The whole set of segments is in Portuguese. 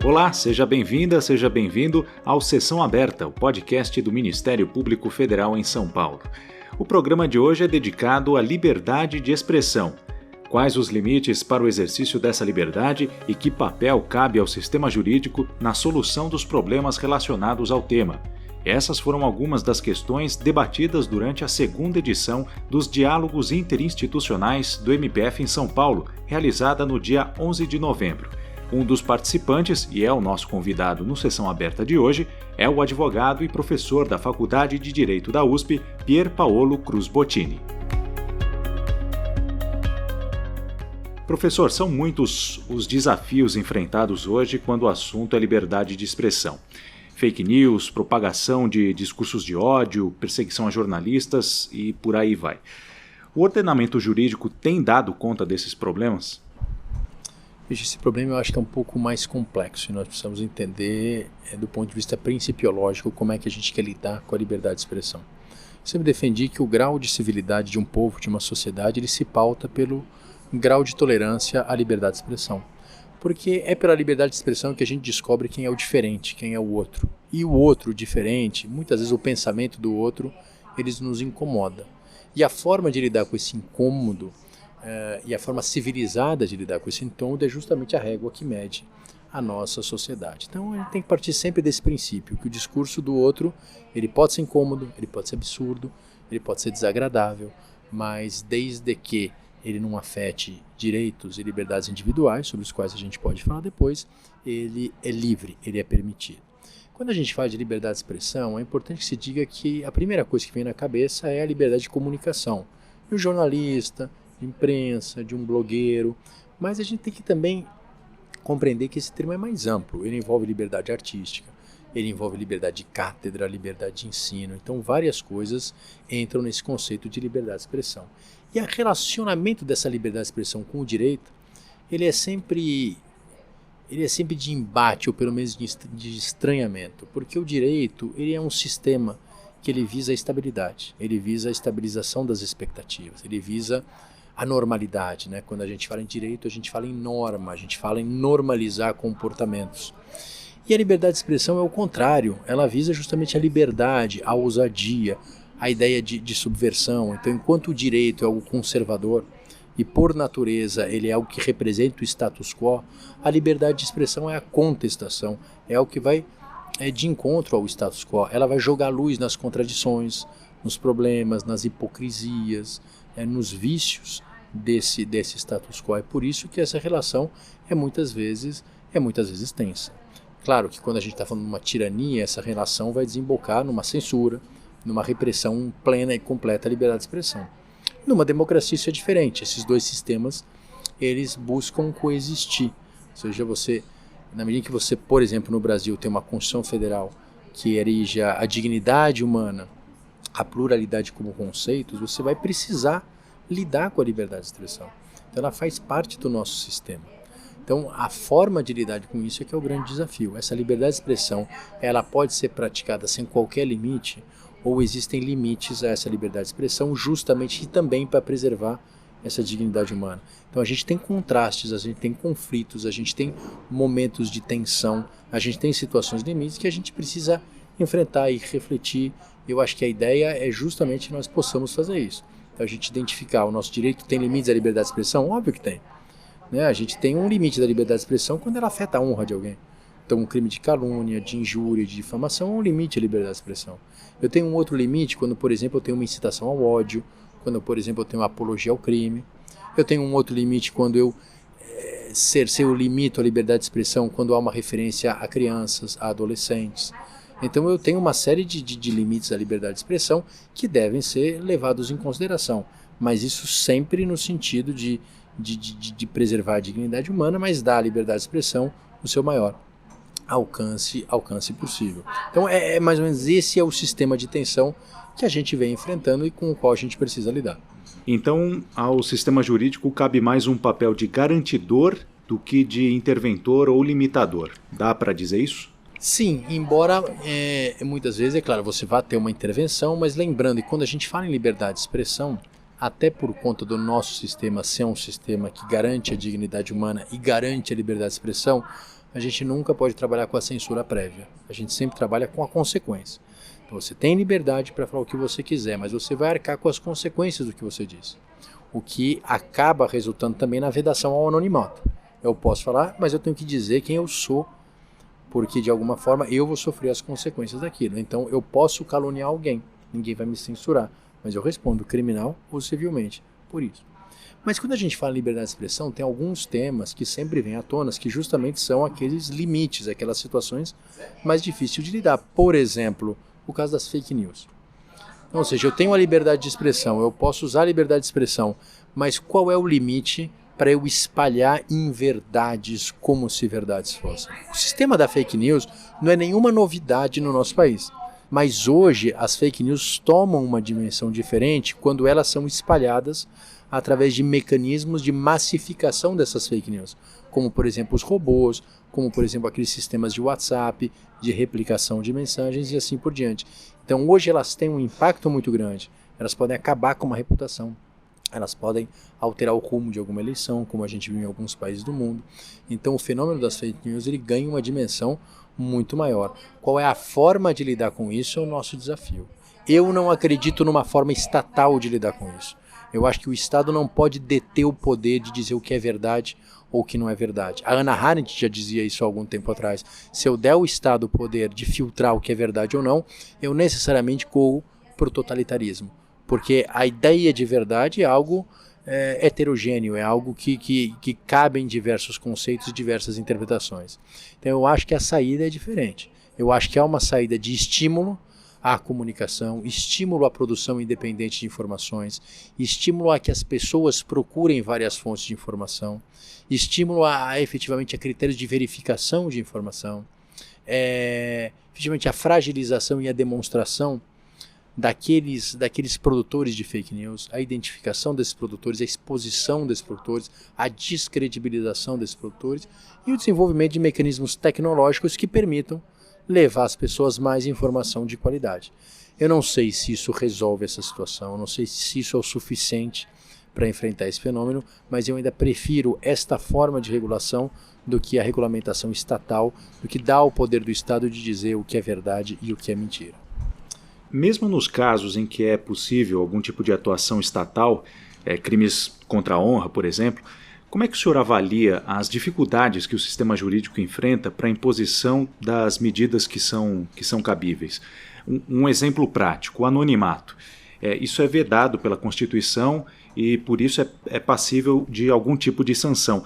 Olá, seja bem-vinda, seja bem-vindo ao Sessão Aberta, o podcast do Ministério Público Federal em São Paulo. O programa de hoje é dedicado à liberdade de expressão. Quais os limites para o exercício dessa liberdade e que papel cabe ao sistema jurídico na solução dos problemas relacionados ao tema? Essas foram algumas das questões debatidas durante a segunda edição dos Diálogos Interinstitucionais do MPF em São Paulo, realizada no dia 11 de novembro. Um dos participantes, e é o nosso convidado no Sessão Aberta de hoje, é o advogado e professor da Faculdade de Direito da USP, Pier Paolo Cruz Bottini. Professor, são muitos os desafios enfrentados hoje quando o assunto é liberdade de expressão. Fake news, propagação de discursos de ódio, perseguição a jornalistas e por aí vai. O ordenamento jurídico tem dado conta desses problemas? Esse problema eu acho que é um pouco mais complexo e nós precisamos entender do ponto de vista principiológico como é que a gente quer lidar com a liberdade de expressão. Eu sempre defendi que o grau de civilidade de um povo, de uma sociedade, ele se pauta pelo grau de tolerância à liberdade de expressão. Porque é pela liberdade de expressão que a gente descobre quem é o diferente, quem é o outro. E o outro diferente, muitas vezes o pensamento do outro, eles nos incomoda. E a forma de lidar com esse incômodo e a forma civilizada de lidar com esse incômodo é justamente a régua que mede a nossa sociedade. Então a gente tem que partir sempre desse princípio, que o discurso do outro, ele pode ser incômodo, ele pode ser absurdo, ele pode ser desagradável, mas desde que ele não afete direitos e liberdades individuais, sobre os quais a gente pode falar depois, ele é livre, ele é permitido. Quando a gente fala de liberdade de expressão, é importante que se diga que a primeira coisa que vem na cabeça é a liberdade de comunicação. E o jornalista, de imprensa, de um blogueiro, mas a gente tem que também compreender que esse termo é mais amplo. Ele envolve liberdade artística, ele envolve liberdade de cátedra, liberdade de ensino. Então várias coisas entram nesse conceito de liberdade de expressão. E o relacionamento dessa liberdade de expressão com o direito, ele é sempre de embate, ou pelo menos de estranhamento, porque o direito ele é um sistema que ele visa a estabilidade, ele visa a estabilização das expectativas, ele visa a normalidade, né? Quando a gente fala em direito, a gente fala em norma, a gente fala em normalizar comportamentos. E a liberdade de expressão é o contrário, ela visa justamente a liberdade, a ousadia, a ideia de subversão. Então, enquanto o direito é algo conservador e, por natureza, ele é algo que representa o status quo, a liberdade de expressão é a contestação, é algo que vai de encontro ao status quo. Ela vai jogar luz nas contradições, nos problemas, nas hipocrisias, nos vícios desse status quo. É por isso que essa relação é muitas vezes tensa. Claro que quando a gente está falando de uma tirania, essa relação vai desembocar numa censura, numa repressão plena e completa à liberdade de expressão. Numa democracia isso é diferente. Esses dois sistemas, eles buscam coexistir. Ou seja, na medida que você, por exemplo, no Brasil tem uma Constituição Federal que erija a dignidade humana, a pluralidade como conceitos, você vai precisar lidar com a liberdade de expressão. Então ela faz parte do nosso sistema. Então a forma de lidar com isso é que é o grande desafio. Essa liberdade de expressão, ela pode ser praticada sem qualquer limite, ou existem limites a essa liberdade de expressão, justamente e também para preservar essa dignidade humana. Então a gente tem contrastes, a gente tem conflitos, a gente tem momentos de tensão, a gente tem situações limites que a gente precisa enfrentar e refletir. Eu acho que a ideia é justamente que nós possamos fazer isso. Então a gente identificar o nosso direito tem limites à liberdade de expressão? Óbvio que tem. A gente tem um limite da liberdade de expressão quando ela afeta a honra de alguém. Então um crime de calúnia, de injúria, de difamação é um limite à liberdade de expressão. Eu tenho um outro limite quando, por exemplo, eu tenho uma incitação ao ódio, quando, por exemplo, eu tenho uma apologia ao crime. Eu tenho um outro limite quando eu limito a liberdade de expressão quando há uma referência a crianças, a adolescentes. Então eu tenho uma série de limites à liberdade de expressão que devem ser levados em consideração, mas isso sempre no sentido de preservar a dignidade humana, mas dar à liberdade de expressão o seu maior alcance possível. Então mais ou menos esse é o sistema de tensão que a gente vem enfrentando e com o qual a gente precisa lidar. Então ao sistema jurídico cabe mais um papel de garantidor do que de interventor ou limitador. Dá para dizer isso? Sim, embora muitas vezes, é claro, você vai ter uma intervenção, mas lembrando que quando a gente fala em liberdade de expressão, até por conta do nosso sistema ser um sistema que garante a dignidade humana e garante a liberdade de expressão, a gente nunca pode trabalhar com a censura prévia. A gente sempre trabalha com a consequência. Então você tem liberdade para falar o que você quiser, mas você vai arcar com as consequências do que você diz. O que acaba resultando também na vedação ao anonimato. Eu posso falar, mas eu tenho que dizer quem eu sou, porque de alguma forma eu vou sofrer as consequências daquilo. Então eu posso caluniar alguém, ninguém vai me censurar, mas eu respondo criminal ou civilmente por isso. Mas quando a gente fala em liberdade de expressão, tem alguns temas que sempre vêm à tona, que justamente são aqueles limites, aquelas situações mais difíceis de lidar. Por exemplo, o caso das fake news. Ou seja, eu tenho a liberdade de expressão, eu posso usar a liberdade de expressão, mas qual é o limite para eu espalhar inverdades como se verdades fossem? O sistema da fake news não é nenhuma novidade no nosso país. Mas hoje as fake news tomam uma dimensão diferente quando elas são espalhadas através de mecanismos de massificação dessas fake news, como por exemplo os robôs, como por exemplo aqueles sistemas de WhatsApp, de replicação de mensagens e assim por diante. Então hoje elas têm um impacto muito grande, elas podem acabar com uma reputação, elas podem alterar o rumo de alguma eleição, como a gente viu em alguns países do mundo. Então o fenômeno das fake news ele ganha uma dimensão muito maior. Qual é a forma de lidar com isso é o nosso desafio. Eu não acredito numa forma estatal de lidar com isso. Eu acho que o Estado não pode deter o poder de dizer o que é verdade ou o que não é verdade. A Hannah Arendt já dizia isso há algum tempo atrás. Se eu der ao Estado o poder de filtrar o que é verdade ou não, eu necessariamente corro para o totalitarismo. Porque a ideia de verdade é algo heterogêneo, é algo que cabe em diversos conceitos e diversas interpretações. Então eu acho que a saída é diferente. Eu acho que há uma saída de estímulo à comunicação, estímulo à produção independente de informações, estímulo a que as pessoas procurem várias fontes de informação, estímulo efetivamente a critérios de verificação de informação, efetivamente a fragilização e a demonstração daqueles produtores de fake news, a identificação desses produtores, a exposição desses produtores, a descredibilização desses produtores e o desenvolvimento de mecanismos tecnológicos que permitam levar às pessoas mais informação de qualidade. Eu não sei se isso resolve essa situação, eu não sei se isso é o suficiente para enfrentar esse fenômeno, mas eu ainda prefiro esta forma de regulação do que a regulamentação estatal, do que dá ao poder do Estado de dizer o que é verdade e o que é mentira. Mesmo nos casos em que é possível algum tipo de atuação estatal, crimes contra a honra, por exemplo, como é que o senhor avalia as dificuldades que o sistema jurídico enfrenta para a imposição das medidas que são cabíveis? Um exemplo prático, o anonimato. Isso é vedado pela Constituição e por isso é passível de algum tipo de sanção.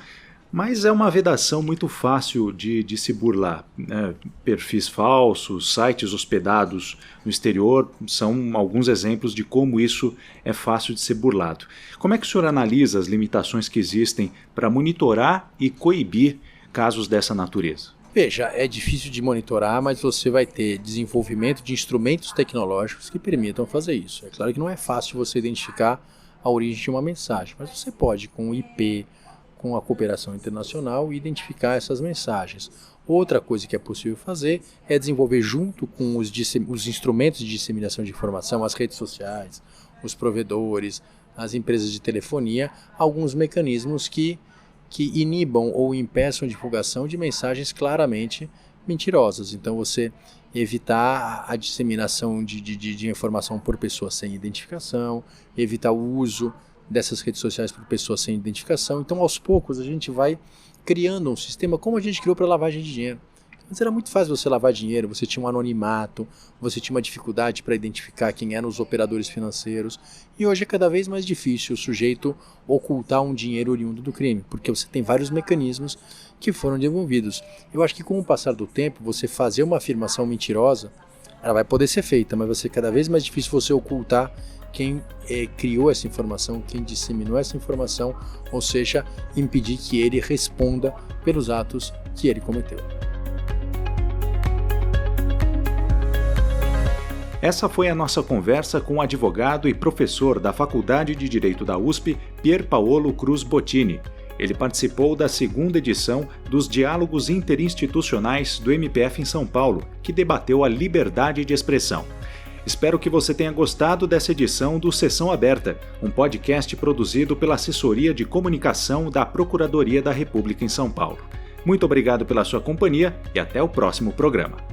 Mas é uma vedação muito fácil de se burlar. Perfis falsos, sites hospedados no exterior são alguns exemplos de como isso é fácil de ser burlado. Como é que o senhor analisa as limitações que existem para monitorar e coibir casos dessa natureza? Veja, é difícil de monitorar, mas você vai ter desenvolvimento de instrumentos tecnológicos que permitam fazer isso. É claro que não é fácil você identificar a origem de uma mensagem, mas você pode, com o IP, com a cooperação internacional, identificar essas mensagens. Outra coisa que é possível fazer é desenvolver junto com os instrumentos de disseminação de informação, as redes sociais, os provedores, as empresas de telefonia, alguns mecanismos que inibam ou impeçam a divulgação de mensagens claramente mentirosas. Então você evitar a disseminação de informação por pessoas sem identificação, evitar o uso dessas redes sociais por pessoas sem identificação. Então, aos poucos, a gente vai criando um sistema como a gente criou para lavagem de dinheiro. Antes era muito fácil você lavar dinheiro, você tinha um anonimato, você tinha uma dificuldade para identificar quem eram os operadores financeiros. E hoje é cada vez mais difícil o sujeito ocultar um dinheiro oriundo do crime, porque você tem vários mecanismos que foram desenvolvidos. Eu acho que com o passar do tempo, você fazer uma afirmação mentirosa, ela vai poder ser feita, mas vai ser cada vez mais difícil você ocultar quem criou essa informação, quem disseminou essa informação, ou seja, impedir que ele responda pelos atos que ele cometeu. Essa foi a nossa conversa com o advogado e professor da Faculdade de Direito da USP, Pier Paolo Cruz Bottini. Ele participou da segunda edição dos Diálogos Interinstitucionais do MPF em São Paulo, que debateu a liberdade de expressão. Espero que você tenha gostado dessa edição do Sessão Aberta, um podcast produzido pela Assessoria de Comunicação da Procuradoria da República em São Paulo. Muito obrigado pela sua companhia e até o próximo programa.